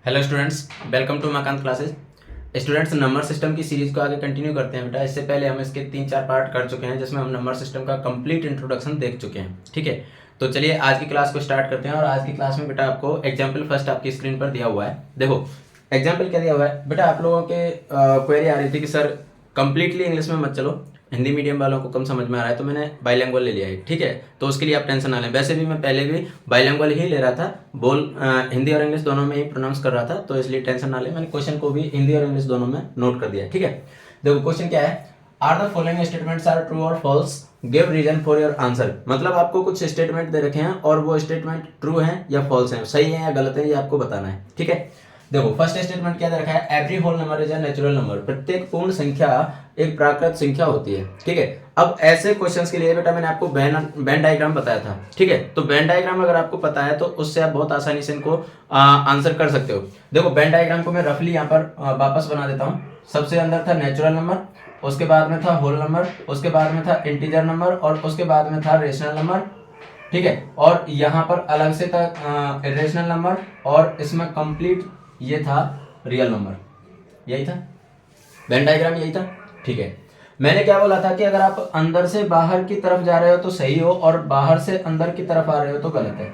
Hello students, welcome to Makant classes. Students, number system की series को आगे कंटिन्यू करते हैं बेटा। इससे पहले हम इसके 3-4 पार्ट कर चुके हैं जिसमें हम नंबर सिस्टम का कंप्लीट इंट्रोडक्शन देख चुके हैं। ठीक है, तो चलिए आज की क्लास को स्टार्ट करते हैं। और आज की क्लास में बेटा आपको एग्जाम्पल फर्स्ट आपकी स्क्रीन पर दिया हुआ है। देखो एग्जाम्पल क्या दिया हुआ है बेटा। आप लोगों के क्वेरी आ रही थी कि सर कंप्लीटली इंग्लिश में मत चलो, हिंदी मीडियम वालों को कम समझ में आ रहा है, तो मैंने बाइलिंगुअल ले लिया है। ठीक है, तो उसके लिए आप टेंशन ना लें। वैसे भी मैं पहले भी बाइलिंगुअल ही ले रहा था, हिंदी और इंग्लिश दोनों में ही प्रोनाउंस कर रहा था, तो इसलिए टेंशन ना लें। मैंने क्वेश्चन को भी हिंदी और इंग्लिश दोनों में नोट कर दिया है। ठीक है, देखो क्वेश्चन क्या है। Are the following statements are true और false, give reason for your answer. मतलब आपको कुछ स्टेटमेंट दे रखे हैं और वो स्टेटमेंट ट्रू हैं या फॉल्स हैं, सही है या गलत है, ये आपको बताना है। ठीक है, देखो फर्स्ट स्टेटमेंट क्या दे रखा है। Every whole number is a natural number. प्रत्येक पूर्ण संख्या एक प्राकृत संख्या होती है। ठीक है, अब ऐसे क्वेश्चंस के लिए बेटा मैंने आपको वेन डायग्राम बताया था। ठीक है, तो वेन डायग्राम अगर आपको पता है तो उससे आप बहुत आसानी से इनको आंसर कर सकते हो। देखो वेन डायग्राम को मैं रफली यहाँ पर वापस बना देता हूँ। सबसे अंदर था नेचुरल नंबर, उसके बाद में था होल नंबर, उसके बाद में था इंटीजर नंबर और उसके बाद में था रेशनल नंबर। ठीक है, और यहाँ पर अलग से था इरेशनल नंबर और इसमें कंप्लीट ये था रियल नंबर। यही था वेन डायग्राम, यही था। ठीक है, मैंने क्या बोला था कि अगर आप अंदर से बाहर की तरफ जा रहे हो तो सही हो और बाहर से अंदर की तरफ आ रहे हो तो गलत है,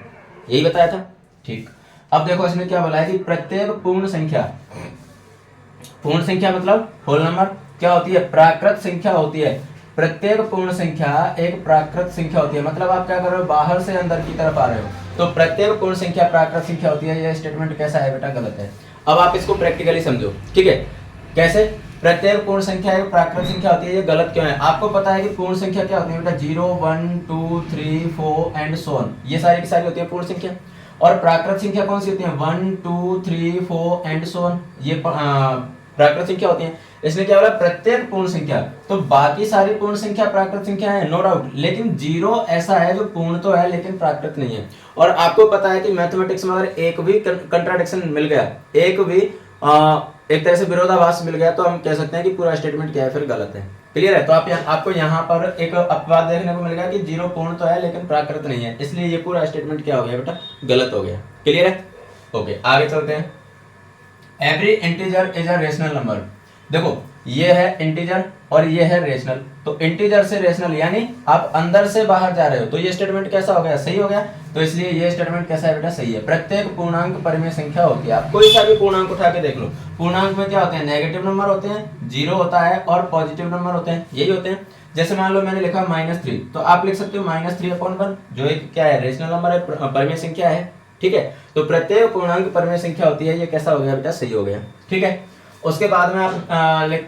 यही बताया था। ठीक, अब देखो इसमें क्या बोला है कि प्रत्येक पूर्ण संख्या, पूर्ण संख्या मतलब होल नंबर क्या होती है, प्राकृत संख्या होती है। प्रत्येक पूर्ण संख्या एक प्राकृत संख्या होती है। मतलब आप क्या कर रहे हो, बाहर से अंदर की तरफ आ रहे हो तो प्रत्येक पूर्ण संख्या प्राकृत संख्या होती है। यह स्टेटमेंट कैसा है बेटा, गलत है। अब आप इसको प्रैक्टिकली समझो। ठीक है, कैसे प्रत्येक पूर्ण संख्या एक प्राकृत संख्या होती है, ये गलत क्यों है। आपको पता है कि पूर्ण संख्या क्या होती है बेटा, 0, 1, 2, 3, 4 एंड सो ऑन, ये सारी की सारी होती है पूर्ण संख्या। और प्राकृत संख्या कौन सी होती है, 1, 2, 3, 4 एंड सो ऑन, ये प्राकृत संख्या होती है। इसने क्या बोला, प्रत्येक पूर्ण संख्या, तो बाकी सारी पूर्ण संख्या प्राकृत संख्या है, नो डाउट। लेकिन 0 ऐसा है जो पूर्ण तो है लेकिन प्राकृत नहीं है। और आपको पता है कि मैथमेटिक्स में अगर एक भी कंट्राडिक्शन मिल गया, एक भी एक तरह से विरोधाभास मिल गया, तो हम कह सकते हैं कि पूरा स्टेटमेंट क्या है, फिर गलत है। क्लियर है, तो आपको यहाँ पर एक अपवाद देखने को मिल गया कि 0 पूर्ण तो है लेकिन प्राकृत नहीं है, इसलिए ये पूरा स्टेटमेंट क्या हो गया बेटा, गलत हो गया। क्लियर है, ओके आगे चलते हैं। Every integer is a rational number. देखो ये है इंटीजर और ये है रेशनल, तो इंटीजर से रेशनल यानी आप अंदर से बाहर जा रहे हो, तो ये स्टेटमेंट कैसा हो गया, सही हो गया। तो इसलिए ये स्टेटमेंट कैसा है बेटा, सही है। प्रत्येक पूर्णांक परिमेय संख्या होती है। आप कोई सा भी पूर्णांक उठा के देख लो, पूर्णांक में क्या होते हैं, नेगेटिव नंबर होते हैं, 0 होता है और पॉजिटिव नंबर होते हैं, यही होते हैं। जैसे मान लो मैंने लिखा -3, तो आप लिख सकते हो -3/1, जो एक क्या है, रेशनल नंबर है, परिमेय संख्या है। ठीक है, तो प्रत्येक पूर्णांक परिमेय संख्या होती है, ये कैसा हो गया बेटा, सही हो गया। ठीक है, उसके बाद में आप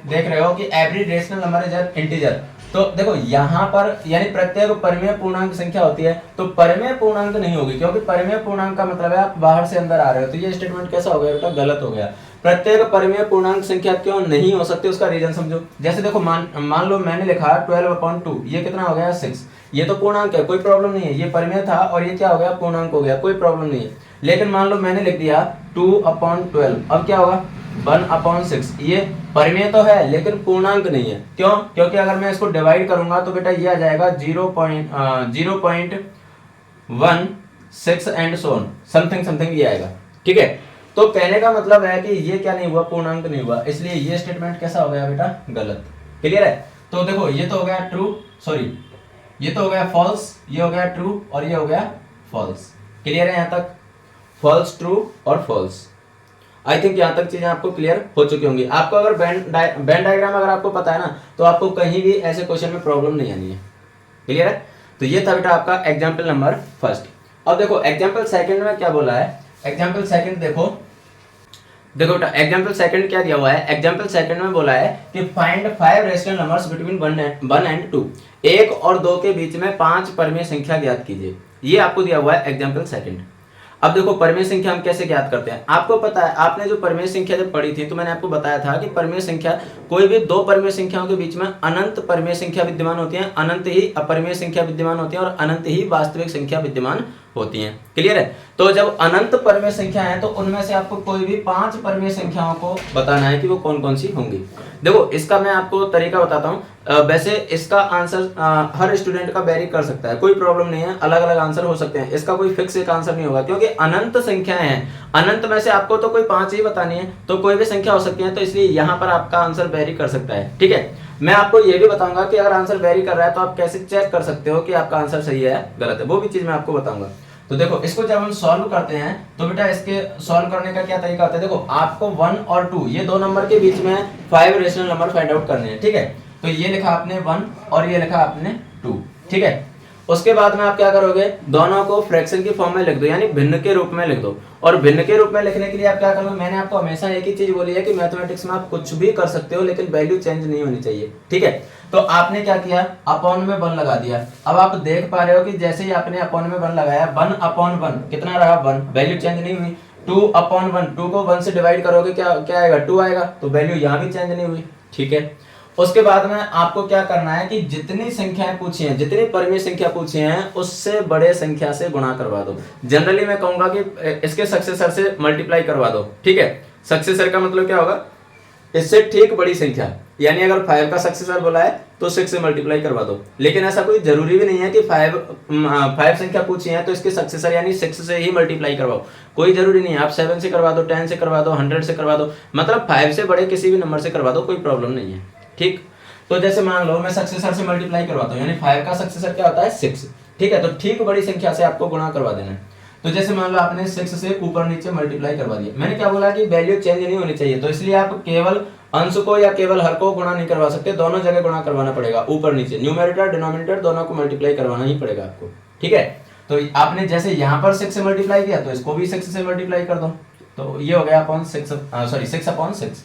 देख रहे हो कि every rational number is an integer. तो देखो यहाँ पर यानी प्रत्येक परिमेय पूर्णांक संख्या होती है, तो परिमेय पूर्णांक नहीं होगी, क्योंकि परिमेय पूर्णांक का मतलब है आप बाहर से अंदर आ रहे हो, तो ये स्टेटमेंट कैसा हो गया बेटा, गलत हो गया। प्रत्येक परिमेय पूर्णांक संख्या क्यों नहीं हो सकती, उसका रीजन समझो। जैसे देखो मान लो मैंने लिखा 12/2, ये कितना हो गया, 6। ये तो पूर्णांक है, कोई प्रॉब्लम नहीं है, ये परिमेय था और ये क्या हो गया, पूर्णांक हो गया, कोई प्रॉब्लम नहीं है। लेकिन मान लो मैंने लिख दिया 2/12, अब क्या होगा, 1/6। ये परिमेय तो है लेकिन पूर्णांक नहीं है। क्यों, क्योंकि अगर मैं इसको डिवाइड करूंगा तो बेटा ये आ जाएगा 0.16 and so on, something something ये आएगा। ठीक है, तो कहने का मतलब है कि ये क्या नहीं हुआ, पूर्णांक नहीं हुआ, इसलिए ये स्टेटमेंट कैसा हो गया बेटा, गलत। क्लियर है, तो देखो ये तो हो गया ट्रू, सॉरी ये तो हो गया फॉल्स, ये हो गया ट्रू और ये हो गया फॉल्स। क्लियर है यहाँ तक, फॉल्स, ट्रू और फॉल्स। आई थिंक यहाँ तक चीजें आपको क्लियर हो चुकी होंगी। आपको अगर बैंड डायग्राम अगर आपको पता है ना, तो आपको कहीं भी ऐसे क्वेश्चन में प्रॉब्लम नहीं आनी है। क्लियर है, तो ये था बेटा आपका एग्जाम्पल नंबर फर्स्ट। अब देखो एग्जाम्पल सेकंड में क्या बोला है। एग्जाम्पल सेकंड देखो बेटा, एग्जाम्पल सेकंड क्या दिया हुआ है। एग्जाम्पल सेकंड में बोला है कि find 5 rational numbers between 1 and 2। 1 और 2 के बीच में 5 परिमेय संख्या ज्ञात कीजिए, ये आपको दिया हुआ है एग्जाम्पल सेकंड। अब देखो परिमेय संख्या हम कैसे ज्ञात करते हैं, आपको पता है, आपने जो परिमेय संख्या जब पढ़ी थी तो मैंने आपको बताया था कि परिमेय संख्या कोई भी 2 परिमेय संख्याओं के बीच में अनंत परिमेय संख्या विद्यमान होती है, अनंत ही अपरिमेय संख्या विद्यमान होती है और अनंत ही वास्तविक संख्या विद्यमान होती हैं। क्लियर है? तो जब अनंत परमेय संख्या है तो उनमें से आपको कोई भी 5 परमेय संख्याओं को बताना है कि वो कौन कौन सी होंगी। देखो इसका मैं आपको तरीका बताता हूँ। वैसे इसका आंसर हर स्टूडेंट का वेरी कर सकता है, कोई प्रॉब्लम नहीं है, अलग अलग आंसर हो सकते हैं, इसका कोई फिक्स एक आंसर नहीं होगा क्योंकि अनंत संख्याएं हैं। अनंत में से आपको तो कोई 5 ही बतानी है, तो कोई भी संख्या हो सकती है, तो इसलिए यहाँ पर आपका आंसर वेरी कर सकता है। ठीक है, मैं आपको ये भी बताऊंगा कि अगर आंसर वेरी कर रहा है तो आप कैसे चेक कर सकते हो कि आपका आंसर सही है या गलत है, वो भी चीज मैं आपको बताऊंगा। तो देखो इसको जब हम सॉल्व करते हैं तो बेटा इसके सॉल्व करने का क्या तरीका होता है। देखो आपको 1 और 2 ये दो नंबर के बीच में 5 रेशनल नंबर फाइंड आउट करने हैं। ठीक है, तो ये लिखा आपने 1 और ये लिखा आपने 2। ठीक है, उसके बाद में आप क्या करोगे, दोनों को फ्रैक्शन की फॉर्म में लिख दो, यानी भिन्न के रूप में लिख दो। और भिन्न के रूप में लिखने के लिए आप क्या करोगे, मैंने आपको हमेशा एक ही चीज बोली है कि मैथमेटिक्स में आप कुछ भी कर सकते हो लेकिन वैल्यू चेंज नहीं होनी चाहिए। ठीक है, तो आपने क्या किया, अपॉन में 1 लगा दिया। अब आप देख पा रहे हो कि जैसे ही आपने अपॉन में 1 लगाया, 1 अपॉन 1 कितना रहा 1, वैल्यू चेंज नहीं हुई। 2 अपॉन 1, 2 को 1 से डिवाइड करोगे क्या क्या आएगा 2 आएगा, तो वैल्यू यहाँ भी चेंज नहीं हुई। ठीक है, उसके बाद में आपको क्या करना है कि जितनी संख्याएं पूछी हैं, जितनी परमीय संख्या पूछी हैं उससे बड़े संख्या से गुणा करवा दो। जनरली मैं कहूंगा कि इसके सक्सेसर से मल्टीप्लाई करवा दो। ठीक है, सक्सेसर का मतलब क्या होगा, इससे ठीक बड़ी संख्या, यानी अगर 5 का सक्सेसर बोला है तो 6 से मल्टीप्लाई करवा दो। लेकिन ऐसा कोई जरूरी भी नहीं है कि 5 संख्या पूछी है तो इसके सक्सेसर यानी 6 से ही मल्टीप्लाई करवाओ, कोई जरूरी नहीं है। आप 7 से करवा दो, 10 से करवा दो, 100 से करवा दो, मतलब 5 से बड़े किसी भी नंबर से करवा दो, कोई प्रॉब्लम नहीं है। ठीक, तो जैसे मान लो मैं सक्सेसर से मल्टीप्लाई करवाता हूँ, यानी 5 का सक्सेसर क्या होता है 6। ठीक है, तो ठीक बड़ी संख्या से आपको गुणा करवा देना है। तो जैसे मान लो आपने 6 से ऊपर नीचे मल्टीप्लाई करवा दिया, मैंने क्या बोला कि वैल्यू चेंज नहीं होनी चाहिए, तो इसलिए आप केवल अंश को या केवल हर को गुणा नहीं करवा सकते, दोनों जगह गुणा करवाना पड़ेगा, ऊपर नीचे, न्यूमरेटर डिनोमिनेटर दोनों को मल्टीप्लाई करवाना ही पड़ेगा आपको। ठीक है, तो आपने जैसे यहाँ पर 6 से मल्टीप्लाई किया तो इसको भी 6 से मल्टीप्लाई कर दो, तो ये हो गया अपॉन 6 अपॉन 6।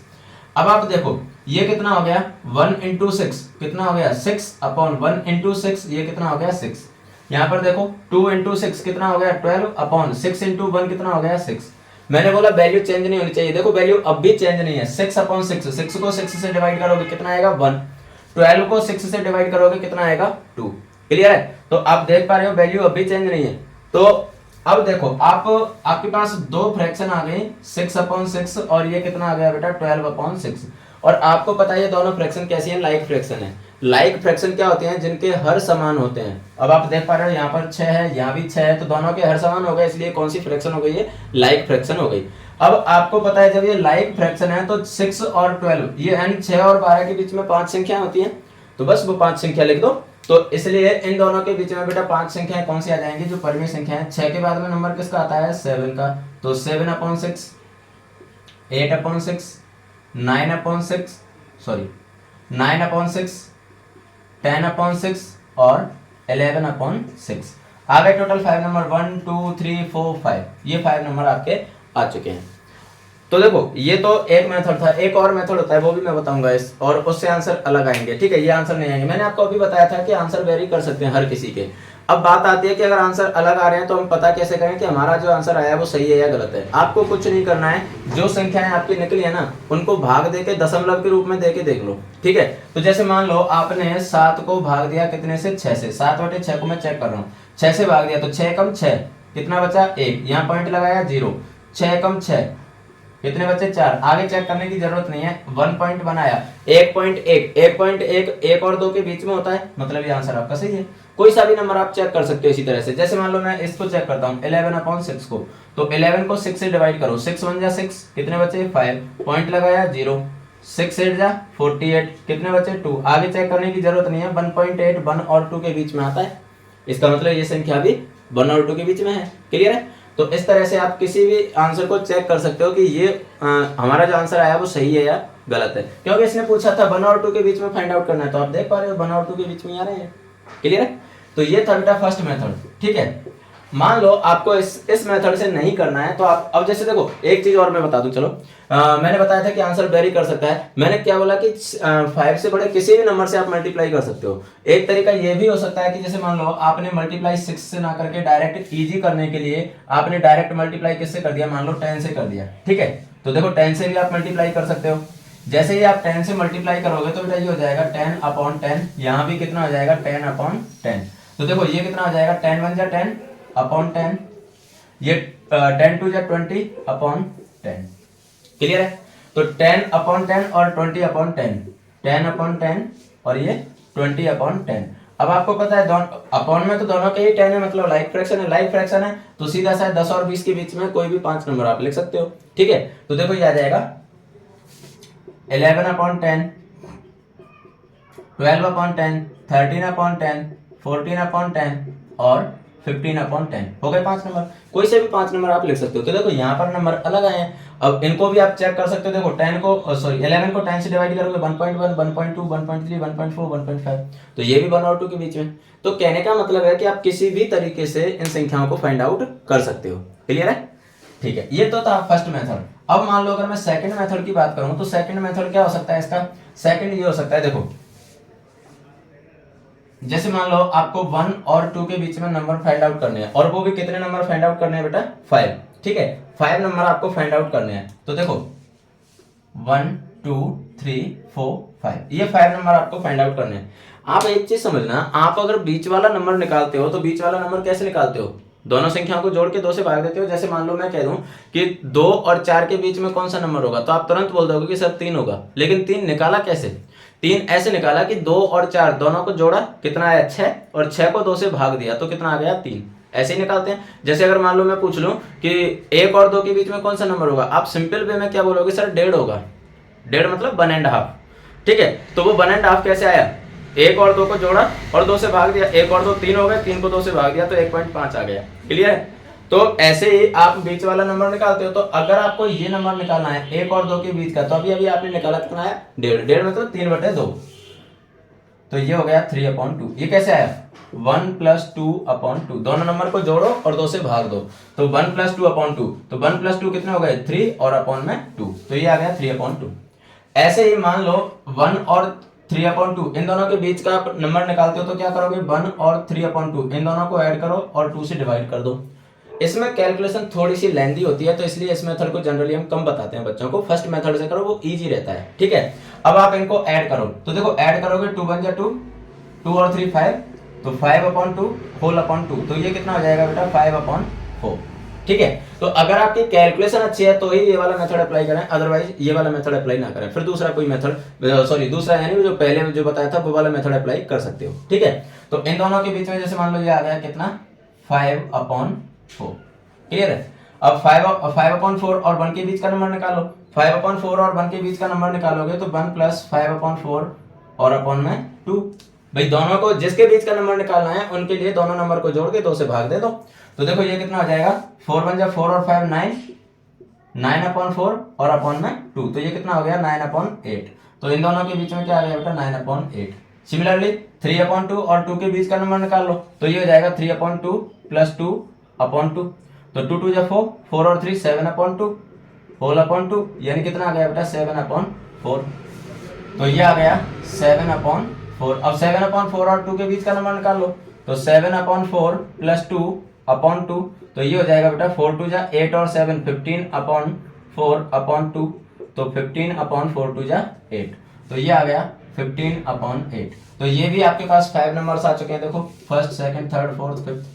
अब आप देखो ये कितना हो गया 1 इंटू 6 कितना हो गया 6 अपॉन 1 इंटू 6, ये कितना हो गया 6। यहाँ पर देखो 2 इंटू 6 कितना हो गया 12 अपॉन 6 इंटू 1 कितना हो गया 6। मैंने बोला वैल्यू चेंज नहीं होनी चाहिए, देखो वैल्यू अब भी चेंज नहीं है। 6 अपॉन 6, 6 को 6 से डिवाइड करोगे कितना आएगा 1, 12 को 6 से डिवाइड करोगे कितना आएगा 2। क्लियर है, तो आप देख पा रहे हो वैल्यू अब भी चेंज नहीं है। तो अब देखो आपके पास दो फ्रैक्शन आ गए 6 अपॉन 6 और ये कितना आ गया बेटा 12 अपॉन 6। और आपको पता है ये दोनों फ्रैक्शन कैसी हैं, लाइक फ्रैक्शन है। लाइक फ्रैक्शन क्या होते हैं, जिनके हर समान होते हैं। अब आप देख पा रहे हो यहाँ पर 6 है, यहाँ भी 6 है, तो दोनों के हर समान हो गए, इसलिए कौन सी फ्रैक्शन हो गई है, लाइक फ्रैक्शन हो गई। अब आपको पता है जब ये लाइक फ्रैक्शन है तो 6 और 12 ये यानी 6 और 12 के बीच में 5 संख्याएं होती हैं, तो बस वो 5 संख्या लिख दो। तो इसलिए इन दोनों के बीच में बेटा 5 संख्याएं कौन सी आ जाएंगी, जो परमीय संख्या है। 6 के बाद में नंबर किसका आता है 7 का, तो 7 upon 6, 8 upon 6, 9 upon 6, 9 upon 6, 10 upon 6 और 11 अपॉन 6। आ गए टोटल 5 नंबर 1 2 3 4 5, ये 5 नंबर आपके आ चुके हैं। तो देखो ये तो एक मेथड था, एक और मेथड होता है वो भी मैं बताऊंगा इस, और उससे आंसर अलग आएंगे। ठीक है, ये आंसर नहीं आएंगे, मैंने आपको अभी बताया था कि आंसर वेरी कर सकते हैं हर किसी के। अब बात आती है कि अगर आंसर अलग आ रहे हैं तो हम पता कैसे करें कि हमारा जो आंसर आया है वो सही है या गलत है। आपको कुछ नहीं करना है, जो संख्याएं आपकी निकली है ना उनको भाग दे के दशमलव के रूप में दे के देख लो। ठीक है, तो जैसे मान लो आपने 7 को भाग दिया कितने से 6 से, 7/6 को मैं चेक कर रहा हूँ, 6 से भाग दिया तो 6 कम 6 कितना बचा 1, यहाँ पॉइंट लगाया 0, 6 कम 6 कितने बच्चे 4, आगे चेक करने की जरूरत नहीं है। 1 पॉइंट बनाया 1.1, 1.1 1 और 2 के बीच में होता है, मतलब ये आंसर आपका सही है। कोई सा भी नंबर आप चेक कर सकते हो इसी तरह से। जैसे मान लो मैं इसको चेक करता हूँ 11 अपॉन 6 को, तो 11 को 6 से डिवाइड करो, 6 1 जा 6 कितने बचे 5, पॉइंट लगाया 0, 6 8 जा 48 कितने बचे 2, आगे चेक करने की जरूरत नहीं है। 1.8 1 और 2 के बीच में आता है, इसका मतलब ये संख्या भी 1 और 2 के बीच में है। क्लियर है, तो इस तरह से आप किसी भी आंसर को चेक कर सकते हो कि ये हमारा जो आंसर आया वो सही है या गलत है, क्योंकि इसने पूछा था 1 और 2 के बीच में फाइंड आउट करना है, तो आप देख पा रहे हो 1 और 2 के बीच में आ रहे हैं। क्लियर है, तो ये था बेटा फर्स्ट मेथड। ठीक है, मान लो आपको इस मेथड से नहीं करना है तो आप अब जैसे देखो एक चीज और मैं बता दूं, चलो मैंने बताया था कि आंसर वेरी कर सकता है। मैंने क्या बोला कि 5 से बड़े किसी भी नंबर से आप मल्टीप्लाई कर सकते हो। एक तरीका ये भी हो सकता है कि जैसे मान लो आपने मल्टीप्लाई 6 से ना करके डायरेक्ट इजी करने के लिए आपने डायरेक्ट मल्टीप्लाई किससे कर दिया, मान लो 10 से कर दिया। ठीक है, तो देखो 10 से भी आप मल्टीप्लाई कर सकते हो। जैसे ही आप 10 से मल्टीप्लाई करोगे तो बेटा ये हो जाएगा 10 अपॉन 10, यहाँ भी कितना हो जाएगा 10 अपॉन 10। तो देखो ये कितना हो जाएगा 10 1 जा 10 अपॉन 10, ये 10 टू जा 20 अपॉन 10। क्लियर है? तो 10 अपॉन 10 और 20 अपॉन 10, 10 अपॉन 10 और ये 20 अपॉन 10। अब आपको पता है अपॉन में तो दोनों के ही 10 है, मतलब लाइक फ्रैक्शन है, लाइक फ्रैक्शन है तो सीधा सा 10 और 20 के बीच में कोई भी 5 नंबर आप लिख सकते हो। ठीक है, तो देखो ये आ जाएगा 11 अपॉन 10, 12 अपॉन 10, 13 अपॉन 10, 14 अपॉन 10 और 15 अपॉन 10। हो गए 5 नंबर, कोई से भी 5 नंबर आप लिख सकते हो। तो देखो यहाँ पर नंबर अलग आए हैं, अब इनको भी आप चेक कर सकते हो। देखो 11 को 10 से डिवाइड करोगे 1.1, 1.2, 1.3, 1.4, 1.5, तो ये भी 1 और 2 के बीच में। तो कहने का मतलब है कि आप किसी भी तरीके से इन संख्याओं को फाइंड आउट कर सकते हो। क्लियर है? ठीक है, ये तो था फर्स्ट मेथड। अब मान लो अगर मैं सेकंड मेथड की बात करूं तो सेकंड मेथड क्या हो सकता है इसका? सेकंड ये हो सकता है, देखो जैसे मान लो आपको 1 और 2 के बीच में नंबर फाइंड आउट करने हैं, और वो भी कितने नंबर फाइंड आउट करने हैं बेटा? 5। ठीक है, 5 नंबर आपको फाइंड आउट करने हैं। तो देखो 1 2 3 4 5, ये 5 नंबर आपको फाइंड आउट करने हैं। आप एक चीज समझना, आप अगर बीच वाला नंबर निकालते हो तो बीच वाला नंबर कैसे निकालते हो? दोनों संख्याओं को जोड़ के 2 से भाग देते हो। जैसे मान लो मैं कह दूं कि 2 और 4 के बीच में कौन सा नंबर होगा, तो आप तुरंत बोल दोगे कि सर 3 होगा। लेकिन 3 निकाला कैसे? 3 ऐसे निकाला कि 2 और 4 दोनों को जोड़ा, कितना आया 6, और 6 को 2 से भाग दिया तो कितना आ गया 3। ऐसे ही निकालते हैं। जैसे अगर मान लो मैं पूछ लूं कि 1 और 2 के बीच में कौन सा नंबर होगा, आप सिंपल वे में क्या बोलोगे? सर 1.5 होगा। 1.5 मतलब 1.5। ठीक है, तो वो 1.5 कैसे आया? 1 और 2 को जोड़ा और 2 से भाग दिया, 1 और 2 3 हो गए, 3 को 2 से भाग दिया तो 1.5 आ गया। क्लियर है? तो ऐसे ही आप बीच वाला नंबर निकालते हो। तो अगर आपको ये नंबर निकालना है 1 और 2 के बीच का, तो अभी अभी आपने निकाला कितना है? 1.5। 1.5 मतलब 3/2, तो ये हो गया 3/2। ये कैसे आया? 1 + 2/2, दोनों नंबर को जोड़ो और 2 से भाग दो, तो 1 + 2/2, तो 1 + 2 कितने हो गए? 3 और अपॉन में 2, तो ये आ गया 3/2। ऐसे ही मान लो 1 और 3/2, इन दोनों के बीच का आप नंबर निकालते हो तो क्या करोगे? 1 और 3/2, इन दोनों को ऐड करो और 2 से डिवाइड कर दो। इसमें कैलकुलेशन थोड़ी सी लेंदी होती है, तो इसलिए इस मेथड को जनरली हम कम बताते हैं बच्चों को। फर्स्ट मेथड से करो, वो इजी रहता है। ठीक है, अब आप इनको ऐड करो, तो देखो ऐड करोगे 2 × 1 = 2, 2 और 3 5, तो 5/2 होल/2, तो ये कितना हो जाएगा बेटा? 5/4। ठीक है, तो अगर आपकी कैलकुलेशन अच्छी है तो ही ये वाला मेथड अप्लाई करें, अदरवाइज ये वाला मेथड अप्लाई ना करें। फिर दूसरा कोई मेथड, दूसरा यानी जो पहले जो बताया था वो वाला मेथड अप्लाई कर सकते हो। ठीक है, तो इन दोनों के बीच में जैसे मान लो ये आ गया कितना? 5/4। क्लियर है? अब 5/4 और 1 के बीच का नंबर निकालो। 5/4 और 1 के बीच का नंबर निकालोगे तो 1 + 5/4 और अपॉन में 2। भाई दोनों को जिसके बीच का नंबर निकालना है उनके लिए दोनों नंबर को जोड़ के 2 से भाग दे दो। तो देखो ये कितना हो जाएगा? 4 × 1 = 4 और 5 9, 9/4 और अपॉन में 2, तो ये कितना हो गया? 9/8। तो इन दोनों के बीच में क्या आ गया बेटा? 9/8। सिमिलरली 3/2 और 2 के बीच का नंबर निकाल लो, तो ये हो जाएगा 3/2 + 2/2, तो 2 × 2 = 4, 4 और 3 7/2 होल/2, यानी कितना आ गया बेटा? 7/4। तो ये आ गया 7/4। अब 7/4 और 2 के बीच का नंबर निकाल लो, तो 7/4 + 2/2, तो ये हो जाएगा बेटा 4 × 2 = 8 और 7 15/4/2, तो 15/4 × 2 = 8, तो ये आ गया 15/8। तो ये भी आपके पास 5 नंबर्स आ चुके हैं। देखो first, second, third, fourth, fifth,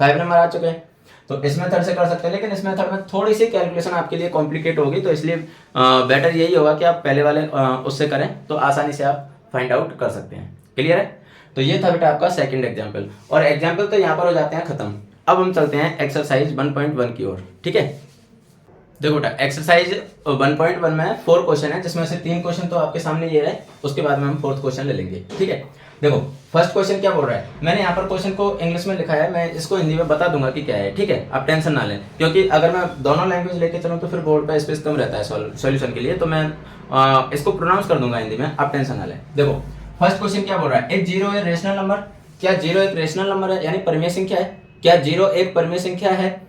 5 number आ चुके हैं। तो इस मेथड से कर सकते हैं, लेकिन इस मेथड में थोड़ी सी कैलकुलेशन आपके लिए कॉम्प्लिकेट होगी, तो इसलिए बेटर यही होगा कि आप पहले वाले उससे करें तो आसानी से आप फाइंड आउट कर सकते हैं। क्लियर है? तो ये था बेटा आपका सेकंड एग्जाम्पल, और एग्जाम्पल तो यहाँ पर हो जाते हैं खत्म। अब हम चलते हैं एक्सरसाइज 1.1 की ओर। ठीक है, देखो बेटा एक्सरसाइज 1.1 में 4 क्वेश्चन है, जिसमें से 3 क्वेश्चन तो आपके सामने ये है, उसके बाद में हम 4th क्वेश्चन ले लेंगे। ठीक है, देखो फर्स्ट क्वेश्चन क्या बोल रहा है, मैंने यहाँ पर क्वेश्चन को इंग्लिश में लिखा है, मैं इसको हिंदी में बता दूंगा कि क्या है। ठीक है, आप टेंशन ना लें, क्योंकि अगर मैं दोनों लैंग्वेज लेके चलूँ तो फिर बोर्ड पे स्पेस कम रहता है सॉल्यूशन के लिए, तो मैं इसको प्रोनाउंस कर दूंगा हिंदी में, आप टेंशन ना लें। देखो फर्स्ट क्वेश्चन क्या बोल रहा है, एक 0 है रेशनल नंबर। क्या 0 एक रेशनल नंबर है, यानी परिमेय संख्या है? क्या 0 एक परिमेय संख्या है?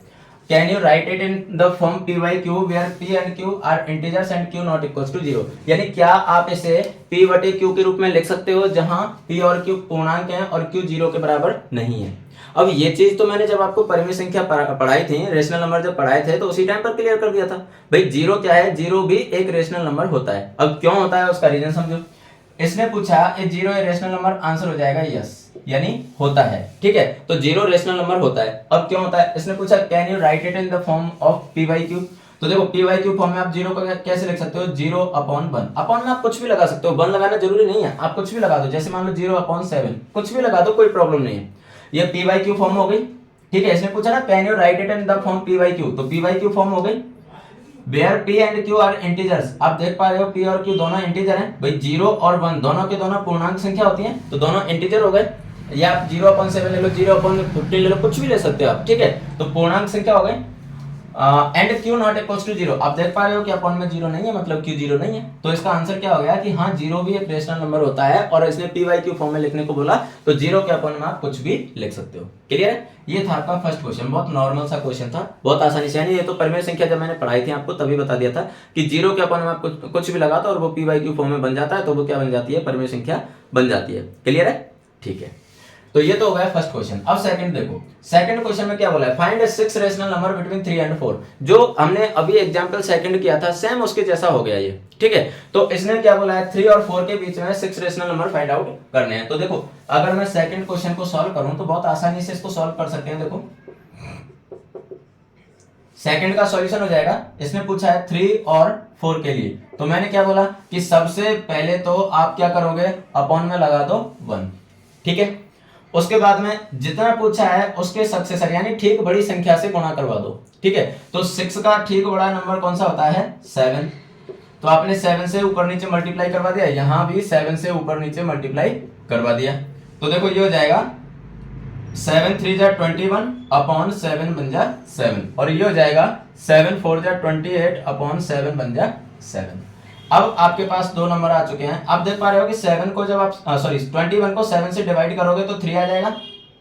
Can you write it in the form p by q where p and q are integers and q not equals to 0? यानी क्या आप इसे p/q के रूप में लिख सकते हो जहां p और q पूर्णांक हैं और q 0 के बराबर नहीं है? अब ये चीज तो मैंने जब आपको परिमेय संख्या पढ़ाई थी, रेशनल नंबर जब पढ़ाए थे, तो उसी टाइम पर क्लियर कर दिया था। भाई 0 क्या है? 0 भी एक रेशनल नंबर होता है। अब क्यों होता है उसका रीजन समझो। इसने पूछा ए जीरो रेशनल नंबर, आंसर हो जाएगा यस, यानी होता है। ठीक है, तो जीरो रेशनल नंबर होता है। अब क्यों होता है, इसने पूछा can you write it in the form of P by q. तो देखो पी बाई क्यू फॉर्म में आप जीरो को कैसे लिख सकते हो, जीरो अपॉन वन। अपॉन में आप कुछ भी लगा सकते हो, वन लगाना जरूरी नहीं है, आप कुछ भी लगा दो, जैसे मान लो जीरो अपॉन सेवन, कुछ भी लगा दो, कोई प्रॉब्लम नहीं है। ये पी बाई क्यू फॉर्म हो गई। ठीक है, इसने पूछा ना can you write it in the form p by q, तो पी बाई क्यू फॉर्म हो गई। Where p and q are integers, आप देख पा रहे हो पी और क्यू दोनों इंटीजर हैं भाई, जीरो और वन दोनों के दोनों पूर्णांक संख्या होती हैं, तो दोनों इंटीजर हो गए। या आप जीरो अपॉन सेवन ले लो, जीरो अपॉन 15 ले लो, कुछ भी ले सकते हो आप। ठीक है, तो पूर्णांक संख्या हो गई। And q not equals to zero, आप देख पा रहे हो कि अपॉन में जीरो नहीं है, मतलब क्यू जीरो नहीं है, तो इसका आंसर क्या हो गया कि हाँ जीरो भी एक रेशनल नंबर होता है, और इसने पी वाई क्यू फॉर्म में लिखने को बोला, तो जीरो के अपॉन में आप कुछ भी लिख सकते हो। क्लियर है, ये था आपका फर्स्ट क्वेश्चन, बहुत नॉर्मल सा क्वेश्चन था, बहुत आसानी से। यानी ये तो परिमेय संख्या जब मैंने पढ़ाई थी आपको तभी बता दिया था कि जीरो के अपॉन में आप कुछ भी लगाता और वो पी वाई क्यू फॉर्म में बन जाता है, तो वो क्या बन जाती है, परिमेय संख्या बन जाती है। क्लियर है, ठीक है, तो ये तो हो गया फर्स्ट क्वेश्चन। अब सेकंड देखो, सेकंड क्वेश्चन में क्या बोला है, find A six rational number between 3 and 4। जो हमने अभी एग्जांपल सेकंड किया था सेम उसके जैसा हो गया ये। ठीक है, तो इसने क्या बोला है, 3 और 4 के बीच में 6 रेशनल नंबर फाइंड आउट करने हैं। तो देखो अगर मैं सेकंड क्वेश्चन को सॉल्व करूं तो बहुत आसानी से इसको सॉल्व कर सकते हैं। देखो सेकंड का सॉल्यूशन हो जाएगा, इसने पूछा है 3 और 4 के लिए, तो मैंने क्या बोला कि सबसे पहले तो आप क्या करोगे, अपॉन में लगा दो 1। ठीक है, उसके बाद में जितना पूछा है उसके सक्सेसर यानी ठीक बड़ी संख्या से गुणा करवा दो। ठीक है, तो 6 का ठीक बड़ा नंबर कौन सा होता है, 7। तो आपने 7 से ऊपर नीचे मल्टीप्लाई करवा दिया, यहां भी 7 से ऊपर नीचे मल्टीप्लाई करवा दिया, तो देखो ये हो जाएगा 7 3 जा 21 अपॉन 7 बन जा 7, और ये हो जाएगा 7 4 जा 28 अपॉन 7 बन जा 7। अब आपके पास दो नंबर आ चुके हैं। आप देख पा रहे हो कि 7 को जब आप 21 को 7 से डिवाइड करोगे तो 3 आ जाएगा,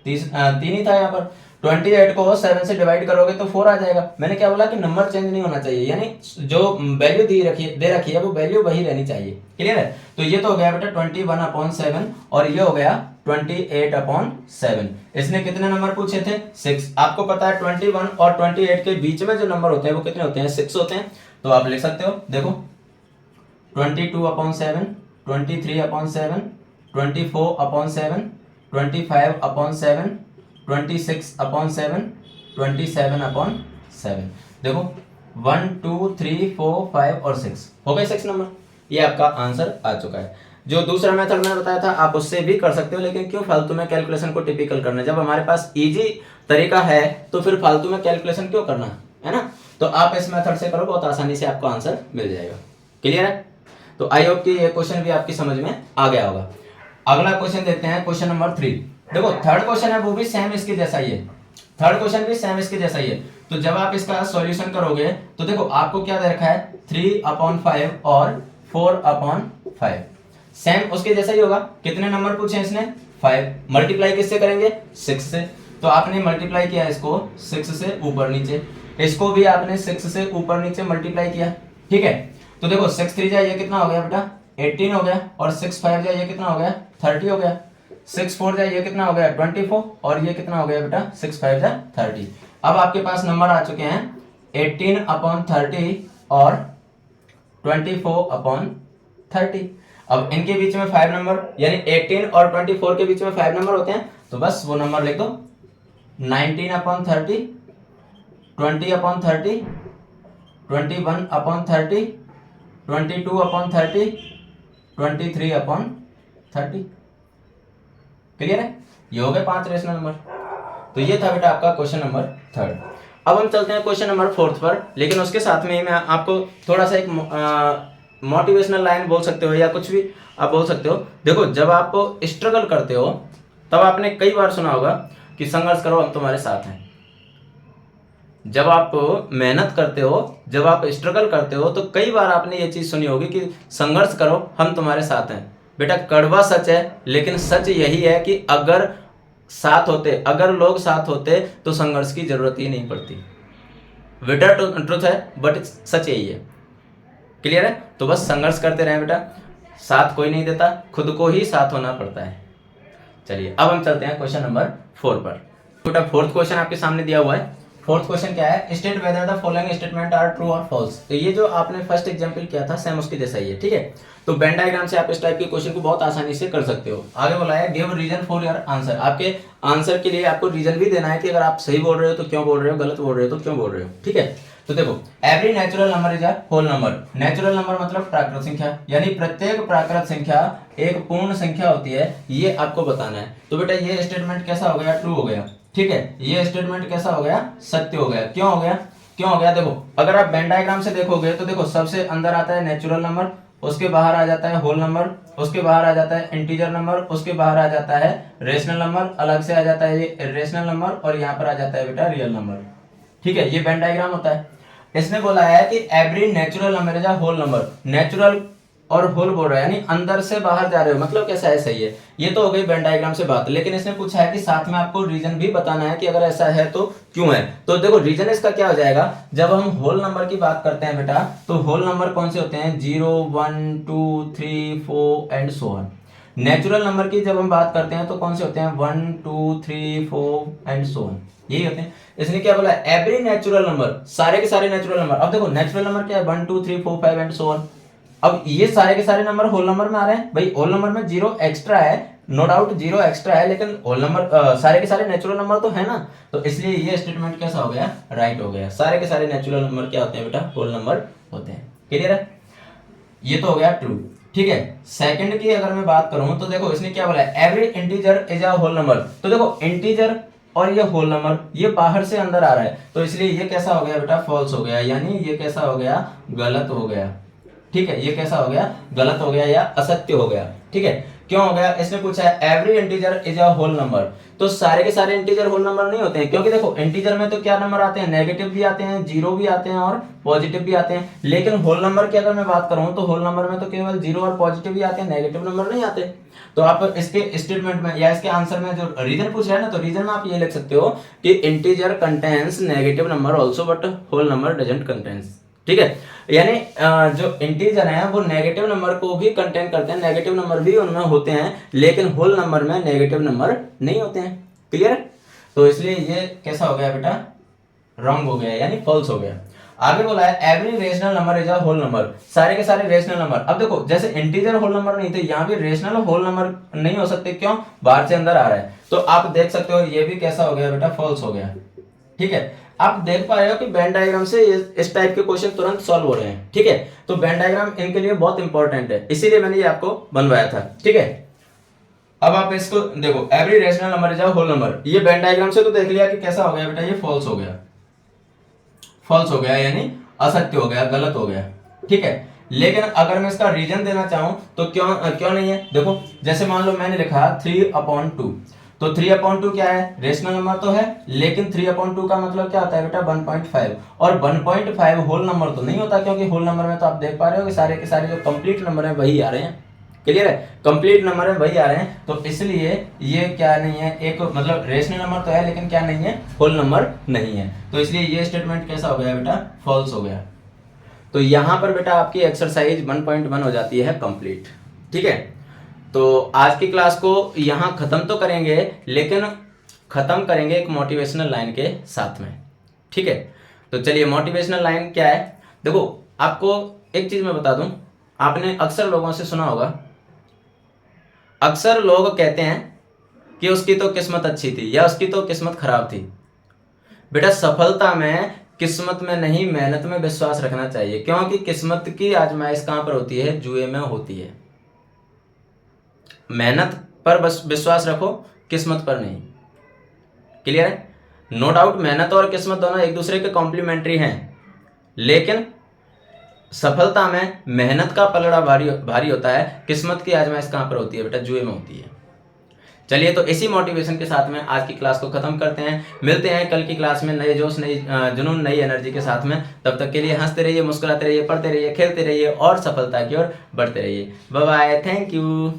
3 ही था यहाँ पर। 28 को 7 से डिवाइड करोगे तो 4 आ जाएगा। मैंने क्या बोला कि नंबर चेंज नहीं होना चाहिए, यानी जो वैल्यू दे रखी है वो वैल्यू वही रहनी चाहिए। क्लियर है, तो ये तो हो गया बेटा 21 अपॉन 7, और ये हो गया 28 अपॉन 7। इसने कितने नंबर पूछे थे, 6। आपको पता है 21 और 28 के बीच में जो नंबर होते हैं वो कितने होते हैं, 6 होते हैं। तो आप लिख सकते हो, देखो 22 upon 7, 23 upon 7, 24 upon 7, 25 upon 7, 26 upon 7, 27 upon 7। देखो 1 2 3 4 5 और 6 हो गए 6 नंबर। ये आपका आंसर आ चुका है। जो दूसरा मेथड मैंने बताया था आप उससे भी कर सकते हो, लेकिन क्यों फालतू में कैलकुलेशन को टिपिकल करना, जब हमारे पास इजी तरीका है तो फिर फालतू में कैलकुलेशन क्यों करना है ना। तो आप इस मेथड से करो, बहुत आसानी से आपको आंसर मिल जाएगा। क्लियर है, तो आई होप कि ये क्वेश्चन भी आपकी समझ में आ गया होगा। अगला क्वेश्चन देखते हैं, क्वेश्चन नंबर 3। देखो थर्ड क्वेश्चन है वो भी सेम इसके जैसा ही है, थर्ड क्वेश्चन भी सेम इसके जैसा ही है। तो जब आप इसका सॉल्यूशन करोगे तो देखो आपको क्या दे रखा है, 3 अपॉन 5 और 4 अपॉन 5, सेम उसके जैसा ही होगा। कितने नंबर पूछे इसने, 5। मल्टीप्लाई किससे करेंगे, 6 से। तो आपने मल्टीप्लाई किया इसको 6 से ऊपर नीचे, इसको भी आपने 6 से ऊपर नीचे मल्टीप्लाई किया। ठीक है, तो देखो 6 3 जा ये कितना हो गया बेटा, 18 हो गया, और 6 5 जा ये कितना हो गया, 30 हो गया। 6 4 जा ये कितना हो गया, 24, और ये कितना हो गया बेटा, 6 5 जा 30। अब आपके पास नंबर आ चुके हैं 18 अपॉन 30 और 24 अपॉन 30। अब इनके बीच में 5 नंबर, यानी 18 और 24 के बीच में 5 नंबर होते हैं, तो बस वो नंबर लिख दो। 19 upon 30, 20 upon 30, 21 upon 30, 22 upon 30, 23 upon 30। Clear है, ये हो गए 5 रेशनल नंबर। तो ये था बेटा आपका क्वेश्चन नंबर 3। अब हम चलते हैं क्वेश्चन नंबर 4 पर, लेकिन उसके साथ में ही मैं आपको थोड़ा सा एक मोटिवेशनल लाइन बोल सकते हो या कुछ भी आप बोल सकते हो। देखो जब आप स्ट्रगल करते हो तब आपने कई बार सुना होगा कि संघर्ष करो हम तुम्हारे साथ हैं। जब आप मेहनत करते हो, जब आप स्ट्रगल करते हो, तो कई बार आपने ये चीज़ सुनी होगी कि संघर्ष करो हम तुम्हारे साथ हैं। बेटा कड़वा सच है, लेकिन सच यही है कि अगर साथ होते, अगर लोग साथ होते तो संघर्ष की जरूरत ही नहीं पड़ती। बिटर ट्रुथ है बट सच यही है। क्लियर है, तो बस संघर्ष करते रहें बेटा, साथ कोई नहीं देता, खुद को ही साथ होना पड़ता है। चलिए अब हम चलते हैं क्वेश्चन नंबर 4 पर। बेटा फोर्थ क्वेश्चन आपके सामने दिया हुआ है। फोर्थ क्वेश्चन क्या है, state whether the following statement are true और फॉल्स। तो ये जो आपने फर्स्ट एग्जांपल किया था सेम उसके जैसा ही है, ठीक है। तो वेन डायग्राम से आप इस टाइप के क्वेश्चन को बहुत आसानी से कर सकते हो। आगे बोला है give reason for your answer, आपके आंसर के लिए आपको रीजन भी देना है कि अगर आप सही बोल रहे हो तो क्यों बोल रहे हो, गलत बोल रहे हो तो क्यों बोल रहे हो, ठीक है। तो देखो every natural number is a whole number, natural number मतलब प्राकृत संख्या, यानी प्रत्येक प्राकृत संख्या एक पूर्ण संख्या होती है, ये आपको बताना है। तो बेटा ये स्टेटमेंट कैसा हो गया, ट्रू हो गया, ठीक है। ये स्टेटमेंट कैसा हो गया, सत्य हो गया। क्यों हो गया, क्यों हो गया, देखो अगर आप वेन डायग्राम से देखोगे तो देखो सबसे अंदर आता है नेचुरल नंबर, उसके बाहर आ जाता है होल नंबर, उसके बाहर आ जाता है इंटीजर नंबर, उसके बाहर आ जाता है रेशनल नंबर, अलग से आ जाता है ये इरेशनल नंबर, और यहाँ पर आ जाता है बेटा रियल नंबर, ठीक है। ये वेन डायग्राम होता है। इसने बोला है कि every natural number is a whole number, natural और होल बोल रहा है यानी अंदर से बाहर जा रहे हो, मतलब कैसा है, सही है। ये तो हो गई वेन डायग्राम से बात, लेकिन इसने पूछा है कि साथ में आपको रीजन भी बताना है कि अगर ऐसा है तो क्यों है। तो देखो रीजन इसका क्या हो जाएगा, जब हम होल नंबर की बात करते हैं बेटा तो होल नंबर कौन से होते हैं, 0 1 2 3 4 and so on. Natural number की जब हम बात करते हैं तो कौन से होते हैं, 1 2 3 4 एंड सो ऑन, यही होते हैं। इसने क्या बोला, एवरी नेचुरल नंबर, सारे के सारे नेचुरल नंबर। अब देखो नेचुरल नंबर क्या है, 1 2 3 4 5 एंड सो ऑन। अब ये सारे के सारे नंबर होल नंबर में आ रहे हैं, भाई होल नंबर में 0 एक्स्ट्रा है, नो डाउट 0 एक्स्ट्रा है, लेकिन होल नंबर सारे के सारे नेचुरल नंबर तो है ना, तो इसलिए ये स्टेटमेंट कैसा हो गया, राइट हो गया। सारे के सारे नेचुरल नंबर क्या होते हैं बेटा, होल नंबर होते हैं। क्लियर है, ये तो हो गया ट्रू, ठीक है। सेकंड की अगर मैं बात करूं तो देखो इसने क्या बोला, every integer is a whole number. तो देखो इंटीजर और ये होल नंबर ये बाहर से अंदर आ रहा है, तो इसलिए ये कैसा हो गया बेटा, फॉल्स हो गया, यानी ये कैसा हो गया, गलत हो गया, ठीक है। ये कैसा हो गया, गलत हो गया या असत्य हो गया, ठीक है। क्यों हो गया, इसने पूछा है every integer is a whole number. तो सारे के सारे इंटीजर होल नंबर नहीं होते हैं, क्योंकि देखो इंटीजर में तो क्या नंबर आते हैं, नेगेटिव भी आते हैं, जीरो भी आते हैं और पॉजिटिव भी आते हैं। लेकिन होल नंबर की अगर मैं बात करूं तो होल नंबर में तो केवल जीरो और पॉजिटिव ही आते हैं, नेगेटिव नंबर नहीं आते। तो आप इसके स्टेटमेंट में या इसके आंसर में जो रीजन पूछ रहा है ना, तो रीजन में आप ये लिख सकते हो कि integer contains negative number also but whole number doesn't contains, ठीक है। यानी जो इंटीजर है वो नेगेटिव नंबर को भी कंटेन करते हैं, नेगेटिव नंबर भी उनमें होते हैं, लेकिन होल नंबर में नेगेटिव नंबर नहीं होते हैं। क्लियर है, तो इसलिए ये कैसा हो गया बेटा, रॉन्ग हो गया यानी फॉल्स हो गया। आगे बोला है every rational number is a whole number, सारे के सारे रेशनल नंबर। अब देखो जैसे इंटीजर होल नंबर नहीं थे, यहाँ भी रेशनल होल नंबर नहीं हो सकते, क्यों, बाहर से अंदर आ रहा है। तो आप देख सकते हो ये भी कैसा हो गया बेटा, फॉल्स हो गया, ठीक है। आप देख पा रहे हो कि वेन डायग्राम से इस टाइप के क्वेश्चन तुरंत सॉल्व हो रहे हैं, ठीक है। तो वेन डायग्राम इनके लिए बहुत इंपॉर्टेंट है, इसीलिए मैंने ये आपको बनवाया था, ठीक है। अब आप इसको देखो, every rational number is a whole number, ये वेन डायग्राम से तो देख लिया कि कैसा हो गया बेटा, ये फॉल्स हो गया, फॉल्स हो गया यानी असत्य हो गया, गलत हो गया, ठीक है। लेकिन अगर मैं इसका रीजन देना चाहूं तो क्यों क्यों नहीं है, देखो जैसे मान लो मैंने लिखा 3/2, तो 3/2 क्या है, रेशनल नंबर तो है, लेकिन 3/2 का मतलब क्या होता है बेटा, 1.5, और 1.5 होल नंबर तो नहीं होता, क्योंकि होल नंबर में तो आप देख पा रहे हो कि सारे के सारे जो कंप्लीट नंबर है वही आ रहे हैं। क्लियर है, कंप्लीट नंबर में वही आ रहे हैं, तो इसलिए ये क्या नहीं है, एक मतलब रेशनल नंबर तो है लेकिन क्या नहीं है, होल नंबर नहीं है। तो इसलिए ये स्टेटमेंट कैसा हो गया बेटा, फॉल्स हो गया। तो यहां पर बेटा आपकी एक्सरसाइज 1.1 हो जाती है कंप्लीट, ठीक है। तो आज की क्लास को यहां खत्म तो करेंगे, लेकिन खत्म करेंगे एक मोटिवेशनल लाइन के साथ में, ठीक है। तो चलिए मोटिवेशनल लाइन क्या है, देखो आपको एक चीज मैं बता दूं, आपने अक्सर लोगों से सुना होगा, अक्सर लोग कहते हैं कि उसकी तो किस्मत अच्छी थी या उसकी तो किस्मत खराब थी। बेटा सफलता में किस्मत में नहीं, मेहनत में विश्वास रखना चाहिए, क्योंकि किस्मत की आजमाइश कहां पर होती है, जुए में होती है। मेहनत पर बस विश्वास रखो, किस्मत पर नहीं। क्लियर है, नो डाउट मेहनत और किस्मत दोनों एक दूसरे के कॉम्प्लीमेंट्री हैं, लेकिन सफलता में मेहनत का पलड़ा भारी भारी होता है, किस्मत की आजमाइश कहां पर होती है बेटा, जुए में होती है। चलिए तो इसी मोटिवेशन के साथ में आज की क्लास को खत्म करते हैं, मिलते हैं कल की क्लास में नए जोश, नई जुनून, नई एनर्जी के साथ में। तब तक के लिए हंसते रहिए, मुस्कुराते रहिए, पढ़ते रहिए, खेलते रहिए और सफलता की ओर बढ़ते रहिए। Bye bye, thank you.